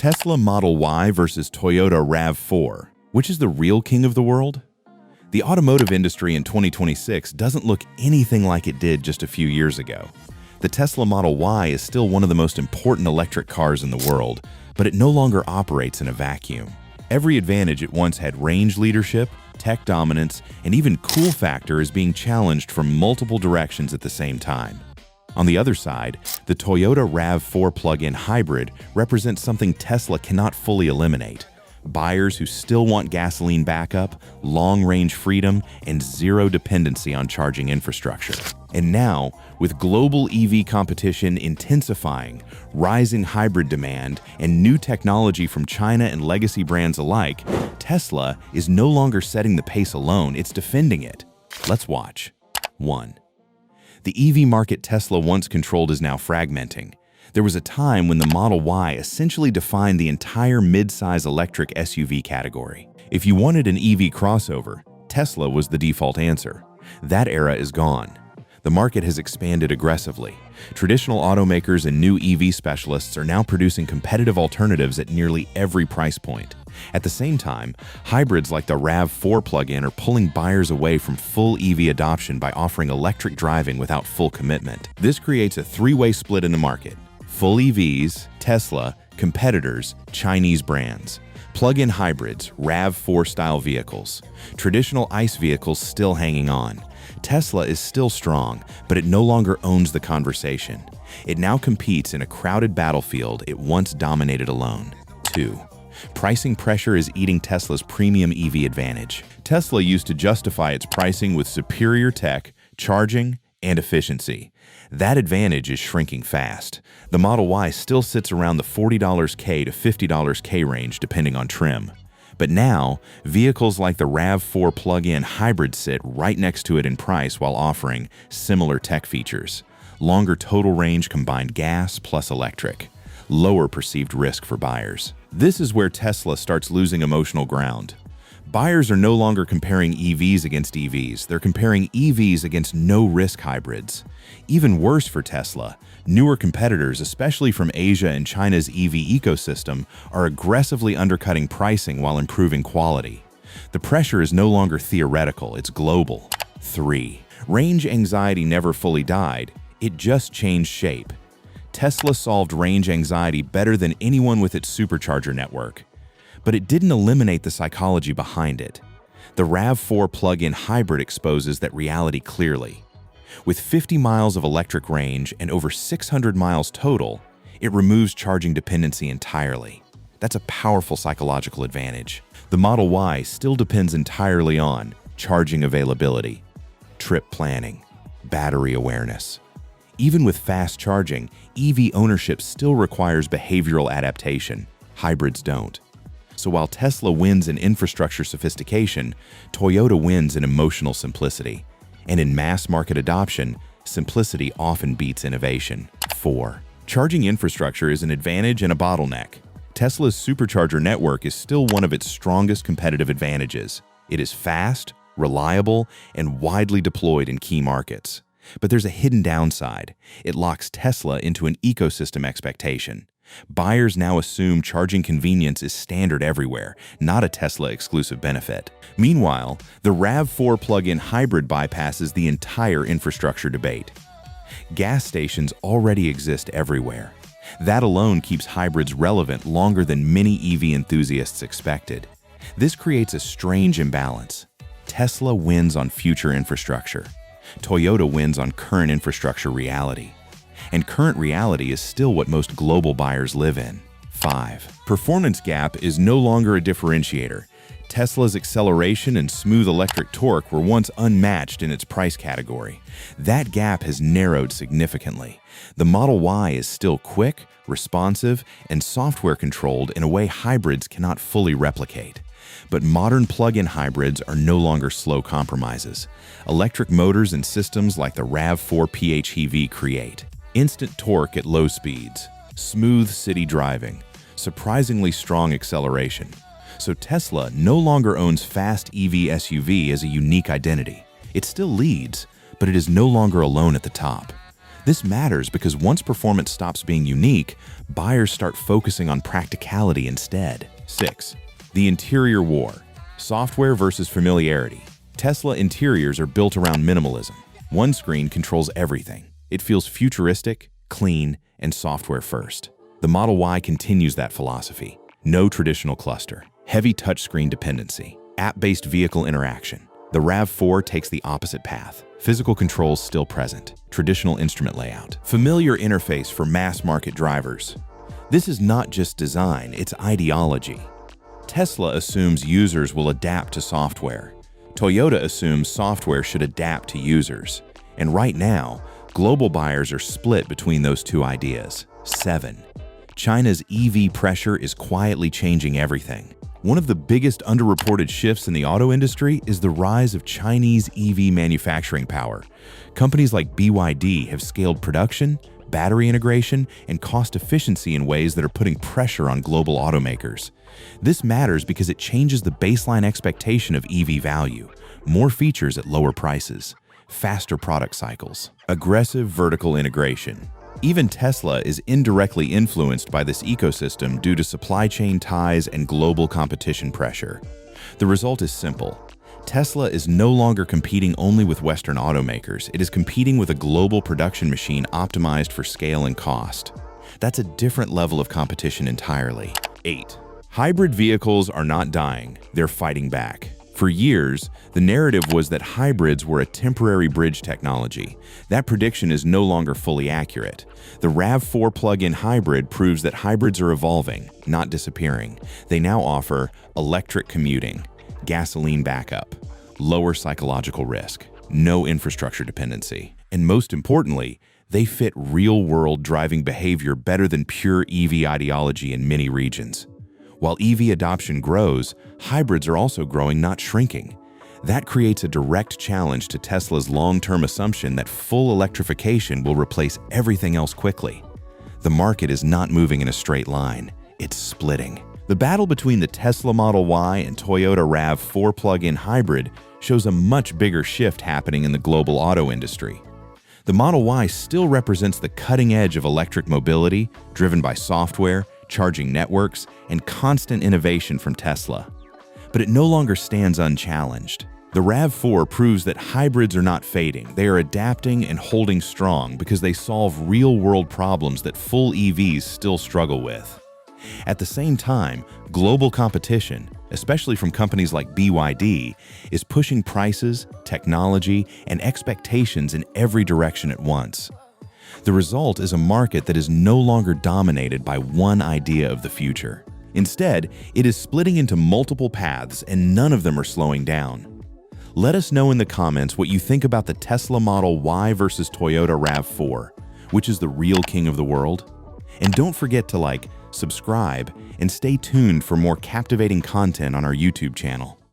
Tesla Model Y versus Toyota RAV4. Which is the real king of the world? The automotive industry in 2026 doesn't look anything like it did just a few years ago. The Tesla Model Y is still one of the most important electric cars in the world, but it no longer operates in a vacuum. Every advantage it once had, range leadership, tech dominance, and even cool factor, is being challenged from multiple directions at the same time. On the other side, the Toyota RAV4 plug-in hybrid represents something Tesla cannot fully eliminate: buyers who still want gasoline backup, long-range freedom, and zero dependency on charging infrastructure. And now, with global EV competition intensifying, rising hybrid demand, and new technology from China and legacy brands alike, Tesla is no longer setting the pace alone, it's defending it. Let's watch. 1. The EV market Tesla once controlled is now fragmenting. There was a time when the Model Y essentially defined the entire mid-size electric SUV category. If you wanted an EV crossover, Tesla was the default answer. That era is gone. The market has expanded aggressively. Traditional automakers and new EV specialists are now producing competitive alternatives at nearly every price point. At the same time, hybrids like the RAV4 plug-in are pulling buyers away from full EV adoption by offering electric driving without full commitment. This creates a three-way split in the market: full EVs, Tesla, competitors, Chinese brands. Plug-in hybrids, RAV4-style vehicles. Traditional ICE vehicles still hanging on. Tesla is still strong, but it no longer owns the conversation. It now competes in a crowded battlefield it once dominated alone. 2. Pricing pressure is eating Tesla's premium EV advantage. Tesla used to justify its pricing with superior tech, charging, and efficiency. That advantage is shrinking fast. The Model Y still sits around the $40K to $50K range depending on trim. But now, vehicles like the RAV4 plug-in hybrid sit right next to it in price while offering similar tech features: longer total range combined gas plus electric, lower perceived risk for buyers. This is where Tesla starts losing emotional ground. Buyers are no longer comparing EVs against EVs, they're comparing EVs against no-risk hybrids. Even worse for Tesla, newer competitors, especially from Asia and China's EV ecosystem, are aggressively undercutting pricing while improving quality. The pressure is no longer theoretical, it's global. 3. Range anxiety never fully died, it just changed shape. Tesla solved range anxiety better than anyone with its supercharger network. But it didn't eliminate the psychology behind it. The RAV4 plug-in hybrid exposes that reality clearly. With 50 miles of electric range and over 600 miles total, it removes charging dependency entirely. That's a powerful psychological advantage. The Model Y still depends entirely on charging availability, trip planning, battery awareness. Even with fast charging, EV ownership still requires behavioral adaptation. Hybrids don't. So while Tesla wins in infrastructure sophistication, Toyota wins in emotional simplicity. And in mass market adoption, simplicity often beats innovation. 4. Charging infrastructure is an advantage and a bottleneck. Tesla's supercharger network is still one of its strongest competitive advantages. It is fast, reliable, and widely deployed in key markets. But there's a hidden downside. It locks Tesla into an ecosystem expectation. Buyers now assume charging convenience is standard everywhere, not a Tesla-exclusive benefit. Meanwhile, the RAV4 plug-in hybrid bypasses the entire infrastructure debate. Gas stations already exist everywhere. That alone keeps hybrids relevant longer than many EV enthusiasts expected. This creates a strange imbalance. Tesla wins on future infrastructure. Toyota wins on current infrastructure reality. And current reality is still what most global buyers live in. 5. Performance gap is no longer a differentiator. Tesla's acceleration and smooth electric torque were once unmatched in its price category. That gap has narrowed significantly. The Model Y is still quick, responsive, and software-controlled in a way hybrids cannot fully replicate. But modern plug-in hybrids are no longer slow compromises. Electric motors and systems like the RAV4 PHEV create instant torque at low speeds, smooth city driving, surprisingly strong acceleration. So Tesla no longer owns fast EV SUV as a unique identity. It still leads, but it is no longer alone at the top. This matters because once performance stops being unique, buyers start focusing on practicality instead. 6. The interior war. Software versus familiarity. Tesla interiors are built around minimalism. One screen controls everything. It feels futuristic, clean, and software first. The Model Y continues that philosophy. No traditional cluster. Heavy touchscreen dependency. App-based vehicle interaction. The RAV4 takes the opposite path. Physical controls still present. Traditional instrument layout. Familiar interface for mass-market drivers. This is not just design, it's ideology. Tesla assumes users will adapt to software. Toyota assumes software should adapt to users. And right now, global buyers are split between those two ideas. 7. China's EV pressure is quietly changing everything. One of the biggest underreported shifts in the auto industry is the rise of Chinese EV manufacturing power. Companies like BYD have scaled production, battery integration, and cost efficiency in ways that are putting pressure on global automakers. This matters because it changes the baseline expectation of EV value, more features at lower prices, faster product cycles, aggressive vertical integration. Even Tesla is indirectly influenced by this ecosystem due to supply chain ties and global competition pressure. The result is simple. Tesla is no longer competing only with Western automakers. It is competing with a global production machine optimized for scale and cost. That's a different level of competition entirely. 8. Hybrid vehicles are not dying, they're fighting back. For years, the narrative was that hybrids were a temporary bridge technology. That prediction is no longer fully accurate. The RAV4 plug-in hybrid proves that hybrids are evolving, not disappearing. They now offer electric commuting, gasoline backup, lower psychological risk, no infrastructure dependency, and most importantly, they fit real-world driving behavior better than pure EV ideology in many regions. While EV adoption grows, hybrids are also growing, not shrinking. That creates a direct challenge to Tesla's long-term assumption that full electrification will replace everything else quickly. The market is not moving in a straight line, it's splitting. The battle between the Tesla Model Y and Toyota RAV4 plug-in hybrid shows a much bigger shift happening in the global auto industry. The Model Y still represents the cutting edge of electric mobility, driven by software, charging networks, and constant innovation from Tesla. But it no longer stands unchallenged. The RAV4 proves that hybrids are not fading. They are adapting and holding strong because they solve real-world problems that full EVs still struggle with. At the same time, global competition, especially from companies like BYD, is pushing prices, technology, and expectations in every direction at once. The result is a market that is no longer dominated by one idea of the future. Instead, it is splitting into multiple paths, and none of them are slowing down. Let us know in the comments what you think about the Tesla Model Y versus Toyota RAV4, which is the real king of the world. And don't forget to like, subscribe, and stay tuned for more captivating content on our YouTube channel.